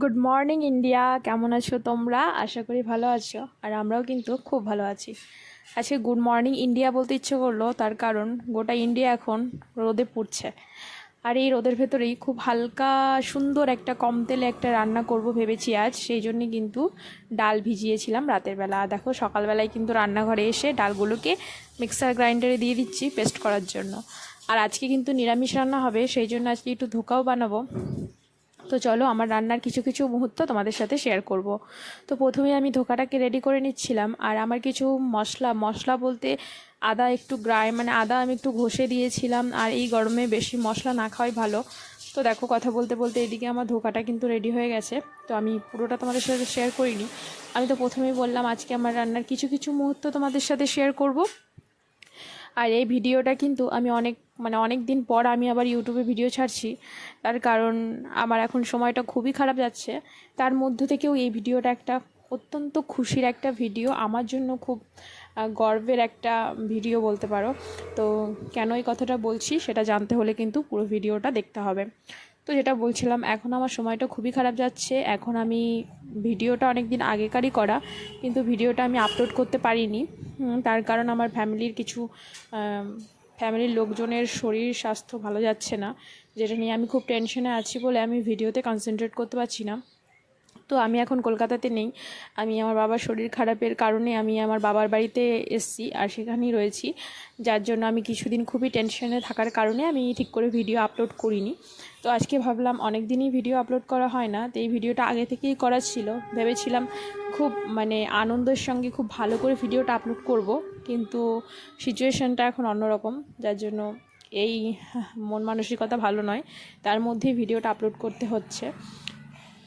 Good morning India, কেমন আছো তোমরা? আশা করি ভালো আছো, আর আমরাও কিন্তু খুব ভালো আছি। আজকে গুড মর্নিং ইন্ডিয়া বলতে ইচ্ছে করলো, তার কারণ গোটা ইন্ডিয়া এখন রোদে পুড়ছে। আর এই রোদের ভেতরেই খুব হালকা সুন্দর একটা কম তেলে একটা রান্না করব ভেবেছি আজ। সেই জন্যই কিন্তু ডাল ভিজিয়েছিলাম রাতের বেলা। আর দেখো সকালবেলায় কিন্তু রান্নাঘরে এসে ডালগুলোকে মিক্সার গ্রাইন্ডারে দিয়ে দিচ্ছি পেস্ট করার জন্য। আর আজকে কিন্তু নিরামিষ রান্না হবে, সেই জন্য আজকে একটু ধোকাও বানাবো। তো চলো আমার রান্নার কিছু কিছু মুহূর্ত তোমাদের সাথে শেয়ার করব। তো প্রথমে আমি ধোকাটাকে রেডি করে নিচ্ছিলাম, আর আমার কিছু মশলা বলতে আদা একটু আদা আমি একটু ঘষে দিয়েছিলাম। আর এই গরমে বেশি মশলা না খাওয়াই ভালো। তো দেখো কথা বলতে বলতে এদিকে আমার ধোকাটা কিন্তু রেডি হয়ে গেছে। তো আমি পুরোটা তোমাদের সাথে শেয়ার করিনি। আমি তো প্রথমেই বললাম আজকে আমার রান্নার কিছু কিছু মুহূর্ত তোমাদের সাথে শেয়ার করব। আর এই ভিডিওটা কিন্তু আমি অনেক দিন পর আমি আবার ইউটিউবে ভিডিও ছাড়ছি। তার কারণ আমার এখন সময়টা খুবই খারাপ যাচ্ছে। তার মধ্য থেকেও এই ভিডিওটা একটা অত্যন্ত খুশির একটা ভিডিও, আমার জন্য খুব গর্বের একটা ভিডিও বলতে পারো। তো কেন এই কথাটা বলছি সেটা জানতে হলে কিন্তু পুরো ভিডিওটা দেখতে হবে। তো যেটা বলছিলাম, এখন আমার সময়টা খুবই খারাপ যাচ্ছে। এখন আমি ভিডিওটা অনেক দিন আগেকারই করা, কিন্তু ভিডিওটা আমি আপলোড করতে পারিনি। তার কারণ আমার ফ্যামিলির লোকজনের শরীর স্বাস্থ্য ভালো যাচ্ছে না, যেটা নিয়ে আমি খুব টেনশনে আছি বলে আমি ভিডিওতে কনসেন্ট্রেট করতে পারছি না। তো আমি এখন কলকাতাতে নেই। আমি আমার বাবার শরীর খারাপের কারণে আমি আমার বাবার বাড়িতে এসেছি, আর সেখানেই রয়েছি। যার জন্য আমি কিছুদিন খুবই টেনশনে থাকার কারণে আমি ঠিক করে ভিডিও আপলোড করিনি। তো আজকে ভাবলাম অনেক দিনই ভিডিও আপলোড করা হয় না, তো এই ভিডিওটা আগে থেকেই করা ছিল। ভেবেছিলাম খুব আনন্দের সঙ্গে খুব ভালো করে ভিডিওটা আপলোড করব, কিন্তু সিচুয়েশানটা এখন অন্যরকম, যার জন্য এই মন মানসিকতা ভালো নয়, তার মধ্যেই ভিডিওটা আপলোড করতে হচ্ছে।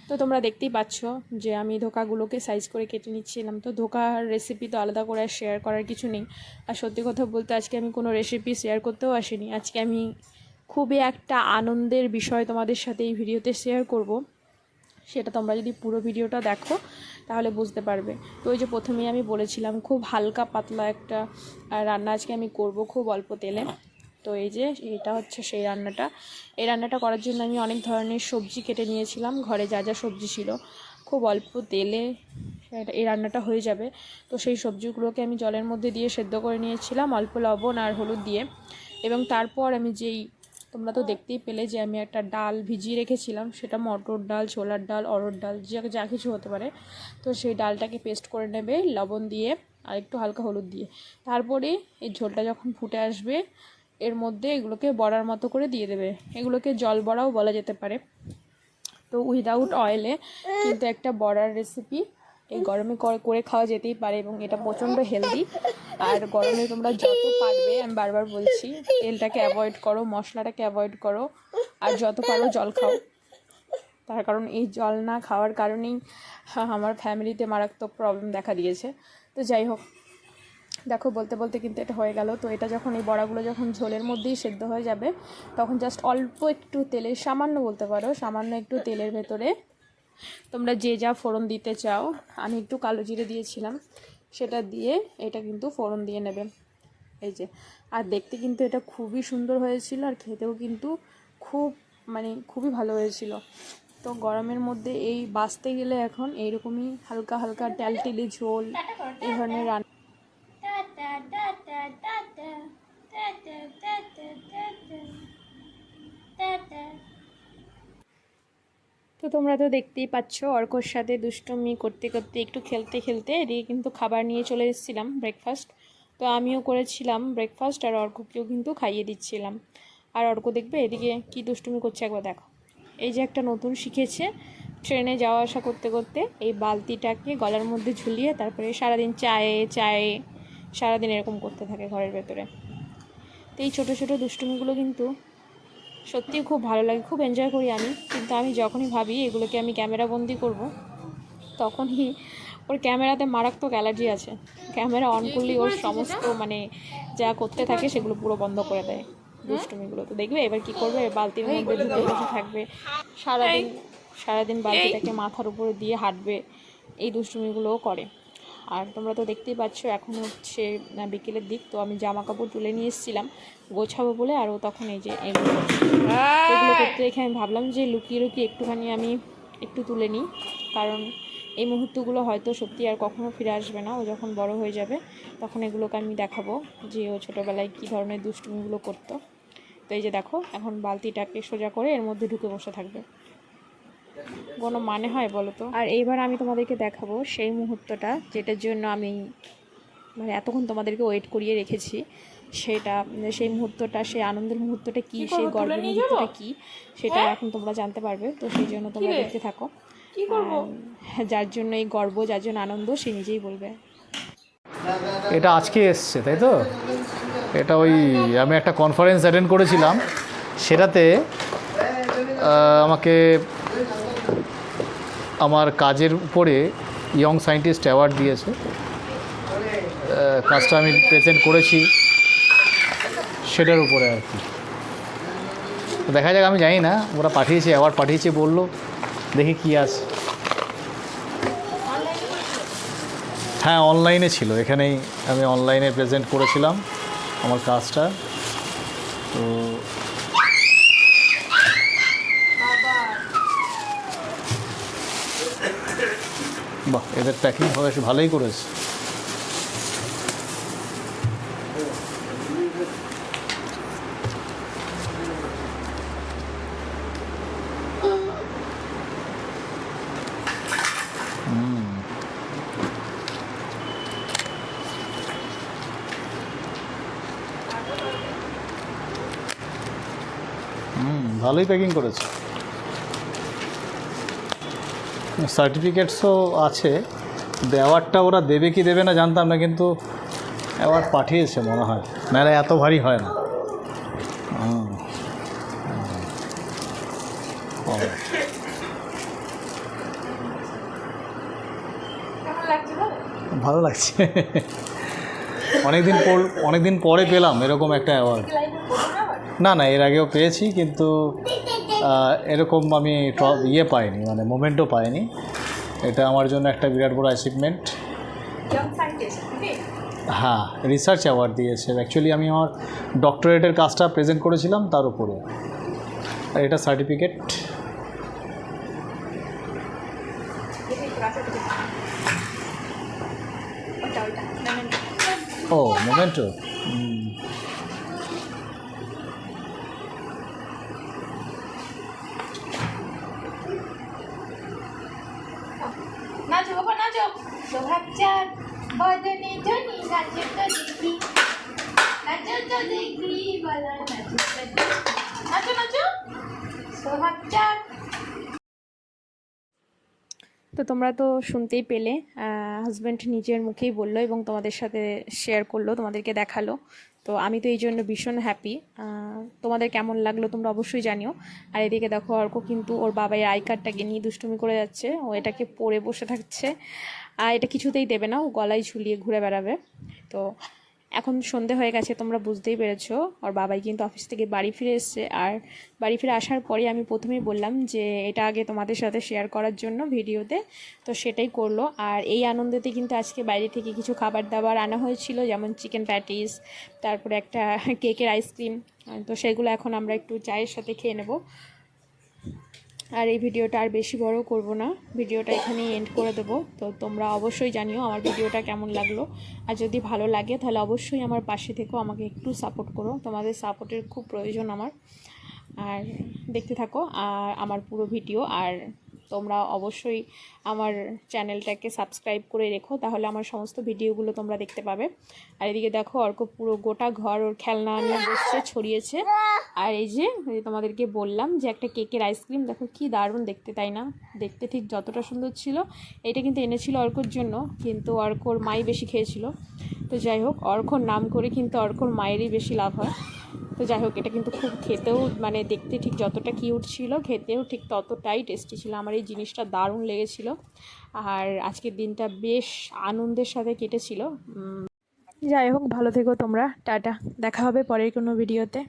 তো তোমরা দেখতেই পাচ্ছ যে আমি ধোকাগুলোকে সাইজ করে কেটে নিচ্ছিলাম। তো ধোকার রেসিপি তো আলাদা করে শেয়ার করার কিছু নেই। আর সত্যি কথা বলতে আজকে আমি কোনো রেসিপি শেয়ার করতেও আসিনি। আজকে আমি খুবই একটা আনন্দের বিষয় তোমাদের সাথে এই ভিডিওতে শেয়ার করব। সেটা তোমরা যদি পুরো ভিডিওটা দেখো তাহলে বুঝতে পারবে। তো ওই যে প্রথমেই আমি বলেছিলাম খুব হালকা পাতলা একটা রান্না আজকে আমি করব খুব অল্প তেলে। তো এই যে এটা হচ্ছে সেই রান্নাটা। এই রান্নাটা করার জন্য আমি অনেক ধরনের সবজি কেটে নিয়েছিলাম, ঘরে যা যা সবজি ছিল। খুব অল্প তেলে এই রান্নাটা হয়ে যাবে। তো সেই সবজিগুলোকে আমি জলের মধ্যে দিয়ে সেদ্ধ করে নিয়েছিলাম অল্প লবণ আর হলুদ দিয়ে। এবং তারপর আমি তোমরা তো দেখতেই পেলে যে আমি একটা ডাল ভিজিয়ে রেখেছিলাম, সেটা মটর ডাল, ছোলার ডাল, অড়হর ডাল, যা কিছু হতে পারে। তো সেই ডালটাকে পেস্ট করে নেবে লবণ দিয়ে আর একটু হালকা হলুদ দিয়ে। তারপরে এই ঝোলটা যখন ফুটে আসবে এর মধ্যে এগুলোকে বড়ার মতো করে দিয়ে দেবে। এগুলোকে জল বড়াও বলা যেতে পারে। তো উইদাউট অয়েলে কিন্তু একটা বড়ার রেসিপি এই গরমে করে খাওয়া যেতেই পারে, এবং এটা প্রচণ্ড হেলদি। আর গরমে তোমরা যত পারবে, আমি বারবার বলছি, তেলটাকে অ্যাভয়েড করো, মশলাটাকে অ্যাভয়েড করো, আর যত পারো জল খাও। তার কারণ এই জল না খাওয়ার কারণেই আমার ফ্যামিলিতে মারাত্মক প্রবলেম দেখা দিয়েছে। তো যাই হোক, দেখো বলতে বলতে কিন্তু এটা হয়ে গেল। তো এটা যখন এই বড়াগুলো যখন ঝোলের মধ্যেই সেদ্ধ হয়ে যাবে, তখন জাস্ট অল্প একটু তেলে, সামান্য বলতে পারো, সামান্য একটু তেলের ভেতরে তোমরা যে যা ফোড়ন দিতে চাও, আমি একটু কালো জিরে দিয়েছিলাম, সেটা দিয়ে এটা কিন্তু ফোড়ন দিয়ে নেবে। এই যে, আর দেখতে কিন্তু এটা খুবই সুন্দর হয়েছিল, আর খেতেও কিন্তু খুবই ভালো হয়েছিল। তো গরমের মধ্যে এই বাঁচতে গেলে এখন এইরকমই হালকা হালকা টেলটেলে ঝোল এই ধরনের রান্না। তো তোমরা তো দেখতেই পাচ্ছ অর্কর সাথে দুষ্টুমি করতে করতে একটু খেলতে খেলতে এদিকে কিন্তু খাবার নিয়ে চলে এসেছিলাম, ব্রেকফাস্ট। তো আমিও করেছিলাম ব্রেকফাস্ট, আর অর্ককেও কিন্তু খাইয়ে দিচ্ছিলাম। আর অর্ক দেখবে এদিকে কি দুষ্টুমি করছে একবার দেখো। এই যে একটা নতুন শিখেছে, ট্রেনে যাওয়া আসা করতে করতে এই বালতিটাকে গলার মধ্যে ঝুলিয়ে তারপরে সারাদিন চায়ে চায়ে সারাদিন এরকম করতে থাকে ঘরের ভেতরে। তো এই ছোটো ছোটো দুষ্টুমিগুলো কিন্তু সত্যিই খুব ভালো লাগে, খুব এনজয় করি আমি। কিন্তু আমি যখনই ভাবি এগুলোকে আমি ক্যামেরা বন্দি করব, তখনই ওর ক্যামেরাতে মারাত্মক অ্যালার্জি আছে। ক্যামেরা অন করলেই ওর সমস্ত যা করতে থাকে সেগুলো পুরো বন্ধ করে দেয় দুষ্টুমিগুলো। তো দেখবে এবার কি করবে, বালতির মধ্যে ঢুকে বসে থাকবে সারাদিন সারাদিন বালতিটাকে মাথার উপরে দিয়ে হাঁটবে, এই দুষ্টুমিগুলোও করে। আর তোমরা তো দেখতেই পাচ্ছ এখন হচ্ছে বিকেলের দিক। তো আমি জামা কাপড় তুলে নিয়ে এসেছিলাম গোছাবো বলে, আর ও তখন এই যে এগুলো করতে রেখে আমি ভাবলাম যে লুকিয়ে লুকিয়ে একটুখানি আমি একটু তুলে নিই, কারণ এই মুহূর্তগুলো হয়তো সত্যি আর কখনো ফিরে আসবে না। ও যখন বড় হয়ে যাবে তখন এগুলোকে আমি দেখাবো যে ও ছোটোবেলায় কী ধরনের দুষ্টুমিগুলো করতো। তো এই যে দেখো, এখন বালতিটাকে সোজা করে এর মধ্যে ঢুকে বসে থাকবে, কোনো মানে হয় বলো তো? আর এইবার আমি তোমাদেরকে দেখাবো সেই মুহূর্তটা যেটার জন্য আমি মানে এতক্ষণ তোমাদেরকে ওয়েট করিয়ে রেখেছি। সেই মুহূর্তটা, সেই আনন্দের মুহূর্তটা কী, সেই গর্বের মুহূর্তটা কী, সেটা এখন তোমরা জানতে পারবে। তো সেই জন্য তোমরা দেখতে থাকো। যার জন্য এই গর্ব, যার জন্য আনন্দ, সে নিজেই বলবে। এটা আজকে এসছে, তাই তো? এটা ওই আমি একটা কনফারেন্স অ্যাটেন্ড করেছিলাম, সেটাতে আমাকে আমার কাজের উপরে ইয়ং সায়েন্টিস্ট অ্যাওয়ার্ড দিয়েছে। কাজটা আমি প্রেজেন্ট করেছি সেটার উপরে আর কি। দেখা যাক, আমি জানি না, ওরা পাঠিয়েছে, অ্যাওয়ার্ড পাঠিয়েছে বললো, দেখি কী আছে। হ্যাঁ, অনলাইনে ছিল, এখানেই আমি অনলাইনে প্রেজেন্ট করেছিলাম আমার কাজটা। তো বাহ, এদের প্যাকিং বেশ ভালোই করেছে। ভালোই প্যাকিং করেছে। সার্টিফিকেটসও আছে। অ্যাওয়ার্ডটা ওরা দেবে কি দেবে না জানতাম না, কিন্তু অ্যাওয়ার্ড পাঠিয়েছে মনে হয়, নাহলে এত ভারী হয় না। ভালো লাগছে। অনেকদিন পরে পেলাম এরকম একটা অ্যাওয়ার্ড। না, এর আগেও পেয়েছি, কিন্তু এরকম আমি পাইনি, মানে মোমেন্টও পাইনি। এটা আমার জন্য একটা বিরাট বড় অ্যাচিভমেন্ট। হ্যাঁ, রিসার্চ অ্যাওয়ার্ড দিয়েছে। অ্যাকচুয়ালি আমি আমার ডক্টরেটের কাজটা প্রেজেন্ট করেছিলাম তার উপরে, আর এটা সার্টিফিকেট। ও, মোমেন্টো। নাচো বাবা নাচো, সোহাগচার বদনে জনি নাচো তো দেখি, নাচো তো দেখি, বলা নাচো তো দেখি, নাচো নাচো সোহাগচার। তো তোমরা তো শুনতেই পেলে, হাজব্যান্ড নিজের মুখেই বললো এবং তোমাদের সাথে শেয়ার করলো, তোমাদেরকে দেখালো। তো আমি তো এই জন্য ভীষণ হ্যাপি। তোমাদের কেমন লাগলো তোমরা অবশ্যই জানিও। আর এদিকে দেখো, অর্ক কিন্তু ওর বাবার আই কার্ডটাকে নিয়ে দুষ্টুমি করে যাচ্ছে, ও এটাকে পরে বসে থাকছে। আর এটা কিছুতেই দেবে না, ও গলায় ঝুলিয়ে ঘুরে বেড়াবে। তো এখন সন্ধে হয়ে গেছে, তোমরা বুঝতেই পেরেছো। ওর বাবাই কিন্তু অফিস থেকে বাড়ি ফিরে এসছে, আর বাড়ি ফিরে আসার পরে আমি প্রথমেই বললাম যে এটা আগে তোমাদের সাথে শেয়ার করার জন্য ভিডিওতে, তো সেটাই করলো। আর এই আনন্দেতে কিন্তু আজকে বাইরে থেকে কিছু খাবার দাবার আনা হয়েছিল, যেমন চিকেন প্যাটিস, তারপরে একটা কেকের আইসক্রিম। তো সেগুলো এখন আমরা একটু চায়ের সাথে খেয়ে নেব। আর এই ভিডিওটা আর বেশি বড় করব না, ভিডিওটা এখানেই এন্ড করে দেবো। তো তোমরা অবশ্যই জানিও আমার ভিডিওটা কেমন লাগলো, আর যদি ভালো লাগে তাহলে অবশ্যই আমার পাশে থেকেও আমাকে একটু সাপোর্ট করো, তোমাদের সাপোর্টের খুব প্রয়োজন আমার। আর দেখতে থাকো আর আমার পুরো ভিডিও, আর তোমরা অবশ্যই আমার চ্যানেলটাকে সাবস্ক্রাইব করে রেখো, তাহলে আমার সমস্ত ভিডিওগুলো তোমরা দেখতে পাবে। আর এদিকে দেখো, অর্ক পুরো গোটা ঘর ওর খেলনা নিয়ে বসছে, ছড়িয়েছে। আর এই যে তোমাদেরকে বললাম যে একটা কেকের আইসক্রিম, দেখো কি দারুণ দেখতে, তাই না? দেখতে ঠিক যতটা সুন্দর ছিল। এটা কিন্তু এনেছিল অর্কর জন্য, কিন্তু অর্কর মাই বেশি খেয়েছিল। তো যাই হোক, অর্কর নাম করে কিন্তু অর্কর মায়েরই বেশি লাভ হয়। তো যাই হোক, এটা কিন্তু খুব খেতেও, মানে দেখতে ঠিক যতটা কিউট ছিল, খেতেও ঠিক ততটাই টেস্টি ছিল। আমার এই জিনিসটা দারুণ লেগেছিল। আর আজকের দিনটা বেশ আনন্দের সাথে কেটেছিল। যাই হোক, ভালো থেকো তোমরা, টাটা, দেখা হবে পরের কোনো ভিডিওতে।